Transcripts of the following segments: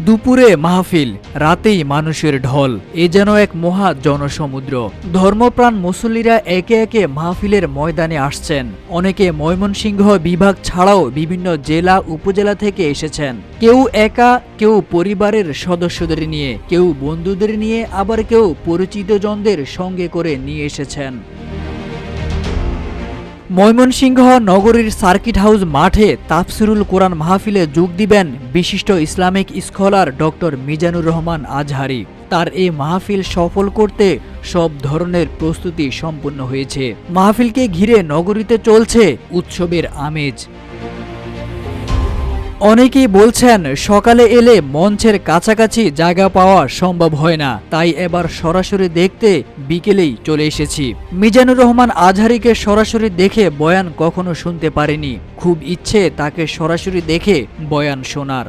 দুপুরে মাহফিল, রাতেই মানুষের ঢল। এ যেন এক মহা জনসমুদ্র। ধর্মপ্রাণ মুসল্লিরা একে একে মাহফিলের ময়দানে আসছেন। অনেকে ময়মনসিংহ বিভাগ ছাড়াও বিভিন্ন জেলা উপজেলা থেকে এসেছেন। কেউ একা, কেউ পরিবারের সদস্যদের নিয়ে, কেউ বন্ধুদের নিয়ে, আবার কেউ পরিচিতজনদের সঙ্গে করে নিয়ে এসেছেন। ময়মনসিংহ নগরীর সার্কিট হাউস মাঠে তাফসিরুল কোরআন মাহফিলে যোগ দিবেন বিশিষ্ট Islamic scholar doctor Mizanur Rahman Azhari. তার এই মাহফিল সফল করতে সব ধরনের প্রস্তুতি সম্পন্ন হয়েছে। মাহফিলকে ঘিরে নগরীতে চলছে উৎসবের আমেজ। অনেকেই বলছেন সকালে এলে মঞ্চের কাছাকাছি জায়গা পাওয়া সম্ভব হয় না, তাই এবার সরাসরি দেখতে বিকেলেই চলে এসেছি। মিজানুর রহমান আজহারিকে সরাসরি দেখে বয়ান কখনো শুনতে পারিনি, খুব ইচ্ছে তাকে সরাসরি দেখে বয়ান শোনার।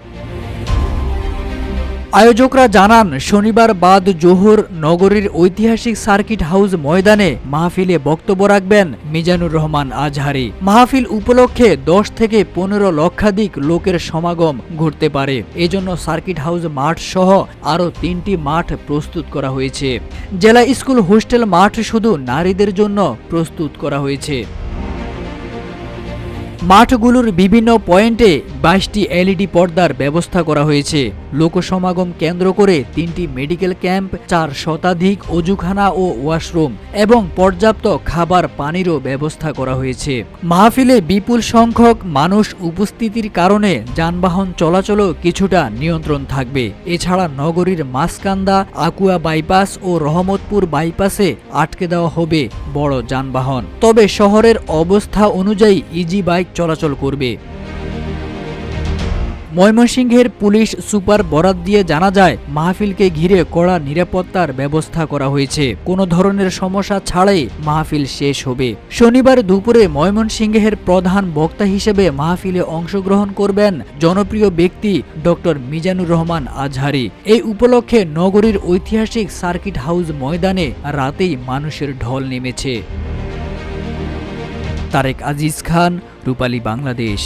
আয়োজকরা জানান, শনিবার বাদ জোহর নগরীর ঐতিহাসিক সার্কিট হাউস ময়দানে মাহফিলে বক্তব্য রাখবেন মিজানুর রহমান আজহারি। মাহফিল উপলক্ষে 10 থেকে 15 লক্ষাধিক লোকের সমাগম ঘটতে পারে। এজন্য সার্কিট হাউস মাঠ সহ আরও 3টি মাঠ প্রস্তুত করা হয়েছে। জেলা স্কুল হোস্টেল মাঠ শুধু নারীদের জন্য প্রস্তুত করা হয়েছে। মাঠগুলোর বিভিন্ন পয়েন্টে 22টি এলইডি পর্দার ব্যবস্থা করা হয়েছে। লোকসমাগম কেন্দ্র করে 3টি মেডিকেল ক্যাম্প, 4 শতাধিক অজুখানা ও ওয়াশরুম এবং পর্যাপ্ত খাবার পানিরও ব্যবস্থা করা হয়েছে। মাহফিলে বিপুল সংখ্যক মানুষ উপস্থিতির কারণে যানবাহন চলাচলও কিছুটা নিয়ন্ত্রণ থাকবে। এছাড়া নগরীর মাসকান্দা, আকুয়া বাইপাস ও রহমতপুর বাইপাসে আটকে দেওয়া হবে বড় যানবাহন। তবে শহরের অবস্থা অনুযায়ী ইজি বাইক চলাচল করবে। ময়মনসিংহের পুলিশ সুপার বরাত দিয়ে জানা যায়, মাহফিলকে ঘিরে কড়া নিরাপত্তার ব্যবস্থা করা হয়েছে। কোনো ধরনের সমস্যা ছাড়াই মাহফিল শেষ হবে। শনিবার দুপুরে ময়মনসিংহের প্রধান বক্তা হিসেবে মাহফিলে অংশগ্রহণ করবেন জনপ্রিয় ব্যক্তি ডক্টর মিজানুর রহমান আজহারি। এই উপলক্ষে নগরীর ঐতিহাসিক সার্কিট হাউস ময়দানে রাতেই মানুষের ঢল নেমেছে। তারেক আজিজ খান, রূপালী বাংলাদেশ।